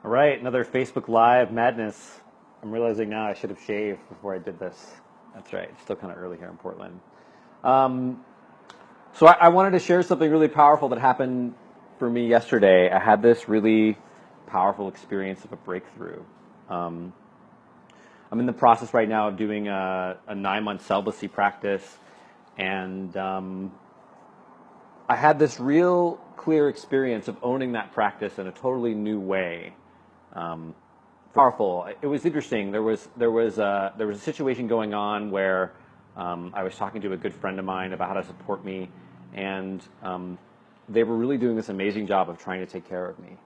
All right, another Facebook Live madness. I'm realizing now I should have shaved before I did this. That's right, it's still kind of early here in Portland. Um, so I wanted to share something really powerful that happened for me yesterday. I had this really powerful experience of a breakthrough. Um, I'm in the process right now of doing a 9-month celibacy practice, and I had this real clear experience of owning that practice in a totally new way. Um, Powerful. It was interesting. There was a situation going on where I was talking to a good friend of mine about how to support me, and they were really doing this amazing job of trying to take care of me.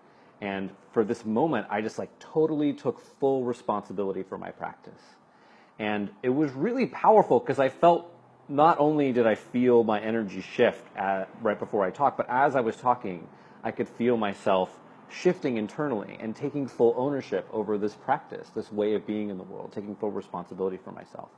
And for this moment, I just like totally took full responsibility for my practice. And it was really powerful because I felt not only did I feel my energy shift right before I talked, but as I was talking, I could feel myself shifting internally and taking full ownership over this practice, this way of being in the world, taking full responsibility for myself.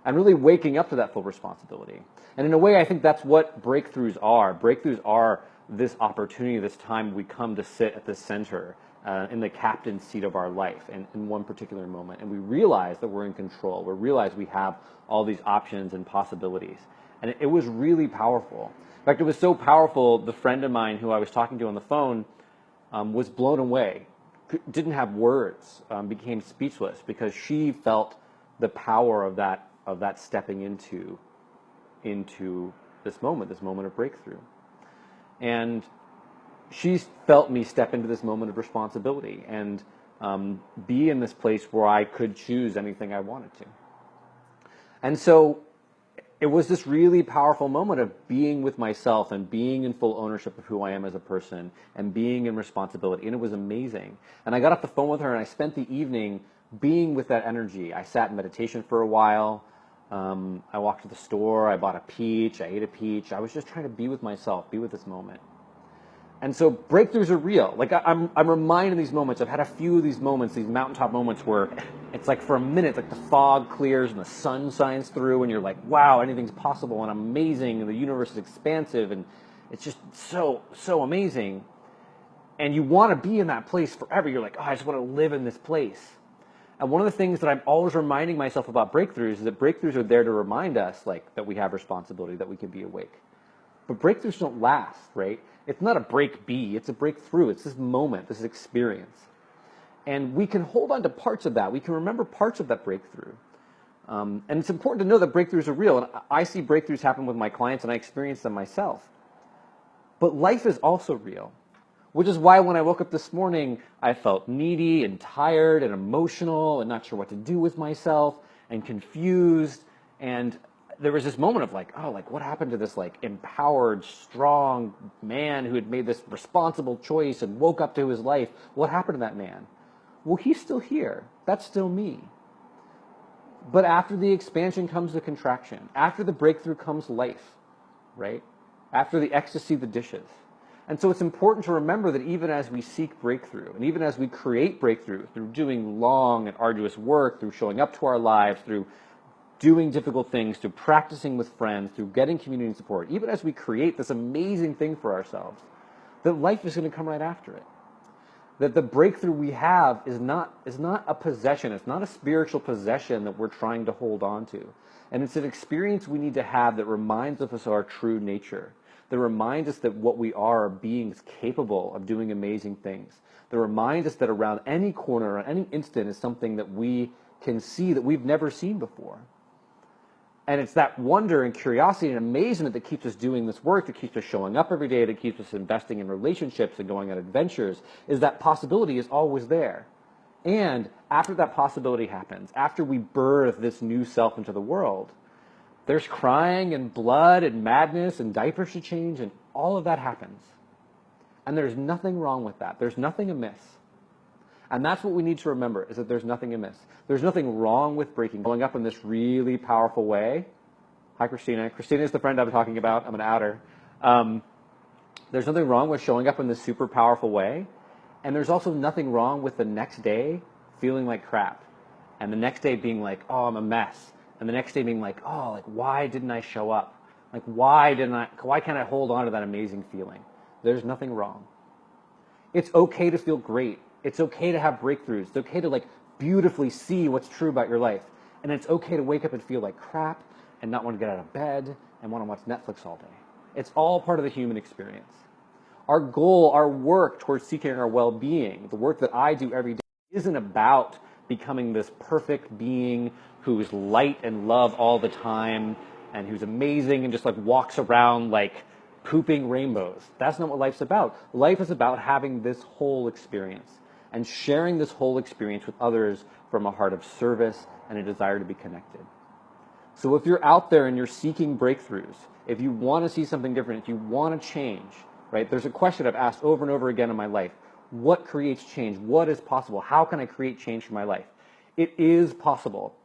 And really waking up to that full responsibility. And in a way, I think that's what breakthroughs are. Breakthroughs are this opportunity, this time we come to sit at the center, in the captain's seat of our life in one particular moment. And we realize that we're in control. We realize we have all these options and possibilities. And it was really powerful. In fact, it was so powerful, the friend of mine who I was talking to on the phone was blown away, didn't have words, became speechless because she felt the power of that stepping into this moment of breakthrough. And she felt me step into this moment of responsibility and be in this place where I could choose anything I wanted to. And so it was this really powerful moment of being with myself and being in full ownership of who I am as a person and being in responsibility. And it was amazing. And I got off the phone with her and I spent the evening being with that energy. I sat in meditation for a while. I walked to the store. I bought a peach. I ate a peach. I was just trying to be with myself, be with this moment. And so breakthroughs are real. Like I'm reminded in these moments. I've had a few of these moments, these mountaintop moments where it's like for a minute, like the fog clears and the sun shines through, and you're like, wow, anything's possible and amazing, and the universe is expansive, and it's just so amazing. And you want to be in that place forever. You're like, oh, I just want to live in this place. And one of the things that I'm always reminding myself about breakthroughs is that breakthroughs are there to remind us, like, that we have responsibility, that we can be awake. But breakthroughs don't last, right? It's not a break B, it's a breakthrough. It's this moment, this experience. And we can hold on to parts of that. We can remember parts of that breakthrough. And it's important to know that breakthroughs are real. And I see breakthroughs happen with my clients, and I experience them myself. But life is also real, which is why when I woke up this morning, I felt needy and tired and emotional and not sure what to do with myself and confused. And there was this moment of like, oh, like what happened to this like empowered, strong man who had made this responsible choice and woke up to his life? What happened to that man? Well, he's still here. That's still me. But after the expansion comes the contraction. After the breakthrough comes life, right? After the ecstasy, the dishes. And so it's important to remember that even as we seek breakthrough, and even as we create breakthrough through doing long and arduous work, through showing up to our lives, through doing difficult things, through practicing with friends, through getting community support, even as we create this amazing thing for ourselves, that life is going to come right after it. That the breakthrough we have is not a possession. It's not a spiritual possession that we're trying to hold on to. And it's an experience we need to have that reminds us of our true nature, that reminds us that what we are beings capable of doing amazing things, that reminds us that around any corner, or any instant is something that we can see that we've never seen before. And it's that wonder and curiosity and amazement that keeps us doing this work, that keeps us showing up every day, that keeps us investing in relationships and going on adventures, is that possibility is always there. And after that possibility happens, after we birth this new self into the world, there's crying and blood and madness and diapers to change, and all of that happens. And there's nothing wrong with that. There's nothing amiss. And that's what we need to remember, is that there's nothing amiss. There's nothing wrong with going up in this really powerful way. Hi, Christina. Christina is the friend I'm talking about. I'm going to out her. There's nothing wrong with showing up in this super powerful way. And there's also nothing wrong with the next day feeling like crap. And the next day being like, oh, I'm a mess. And the next day being like, oh, like, why didn't I show up? Like, why can't I hold on to that amazing feeling? There's nothing wrong. It's okay to feel great. It's okay to have breakthroughs. It's okay to like beautifully see what's true about your life. And it's okay to wake up and feel like crap and not want to get out of bed and want to watch Netflix all day. It's all part of the human experience. Our goal, our work towards seeking our well-being, the work that I do every day, isn't about becoming this perfect being who's light and love all the time and who's amazing and just like walks around like pooping rainbows. That's not what life's about. Life is about having this whole experience and sharing this whole experience with others from a heart of service and a desire to be connected. So if you're out there and you're seeking breakthroughs, if you want to see something different, if you want to change, right? There's a question I've asked over and over again in my life. What creates change? What is possible? How can I create change for my life? It is possible.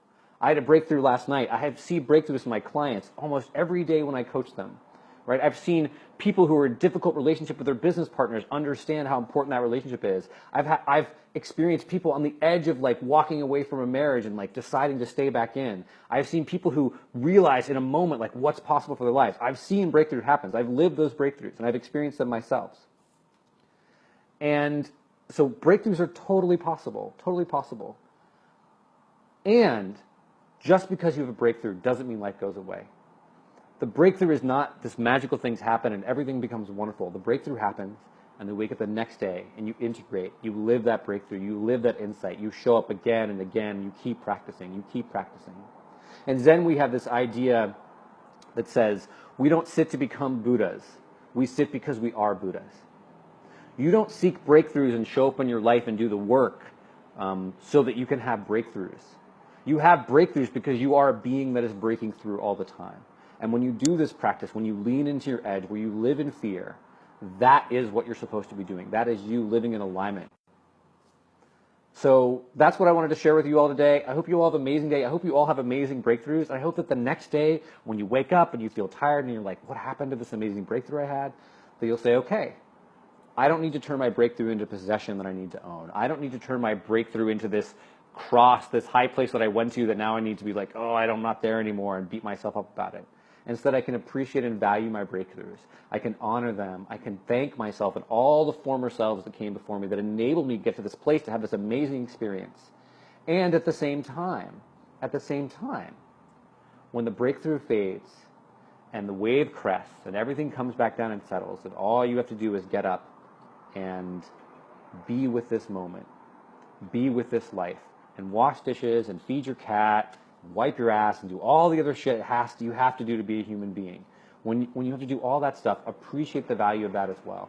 I had a breakthrough last night. I have seen breakthroughs in my clients almost every day when I coach them, right? I've seen people who are in difficult relationship with their business partners understand how important that relationship is. I've experienced people on the edge of like walking away from a marriage and like deciding to stay back in. I've seen people who realize in a moment like what's possible for their lives. I've seen breakthrough happen. I've lived those breakthroughs and I've experienced them myself. And so breakthroughs are totally possible, totally possible. And just because you have a breakthrough doesn't mean life goes away. The breakthrough is not this magical things happen and everything becomes wonderful. The breakthrough happens and you wake up the next day and you integrate, you live that breakthrough, you live that insight, you show up again and again, you keep practicing, you keep practicing. And Zen, we have this idea that says, we don't sit to become Buddhas, we sit because we are Buddhas. You don't seek breakthroughs and show up in your life and do the work so that you can have breakthroughs. You have breakthroughs because you are a being that is breaking through all the time. And when you do this practice, when you lean into your edge, where you live in fear, that is what you're supposed to be doing. That is you living in alignment. So that's what I wanted to share with you all today. I hope you all have an amazing day. I hope you all have amazing breakthroughs. I hope that the next day when you wake up and you feel tired and you're like, what happened to this amazing breakthrough I had? That you'll say, okay, I don't need to turn my breakthrough into a possession that I need to own. I don't need to turn my breakthrough into this cross, this high place that I went to that now I need to be like, oh, I'm not there anymore and beat myself up about it. Instead, I can appreciate and value my breakthroughs. I can honor them. I can thank myself and all the former selves that came before me that enabled me to get to this place to have this amazing experience. And at the same time, when the breakthrough fades and the wave crests and everything comes back down and settles, and all you have to do is get up and be with this moment, be with this life, and wash dishes and feed your cat, wipe your ass, and do all the other shit you have to do to be a human being. When you have to do all that stuff, appreciate the value of that as well.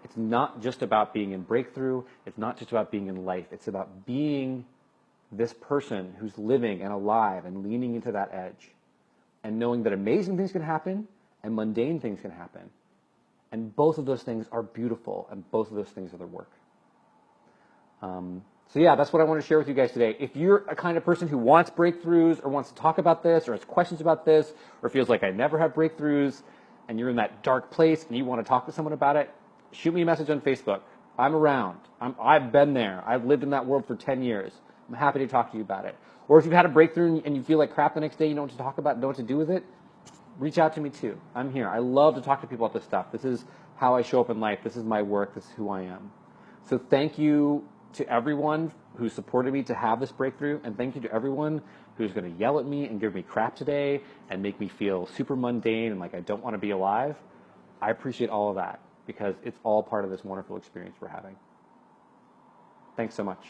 It's not just about being in breakthrough. It's not just about being in life. It's about being this person who's living and alive and leaning into that edge and knowing that amazing things can happen and mundane things can happen. And both of those things are beautiful, and both of those things are the work. So yeah, that's what I want to share with you guys today. If you're a kind of person who wants breakthroughs or wants to talk about this or has questions about this or feels like I never have breakthroughs and you're in that dark place and you want to talk to someone about it, shoot me a message on Facebook. I'm around. I've been there. I've lived in that world for 10 years. I'm happy to talk to you about it. Or if you've had a breakthrough and you feel like crap the next day, you know what to talk about, know what to do with it, reach out to me too. I'm here. I love to talk to people about this stuff. This is how I show up in life. This is my work. This is who I am. So thank you to everyone who supported me to have this breakthrough, and thank you to everyone who's going to yell at me and give me crap today and make me feel super mundane and like I don't want to be alive. I appreciate all of that because it's all part of this wonderful experience we're having. Thanks so much.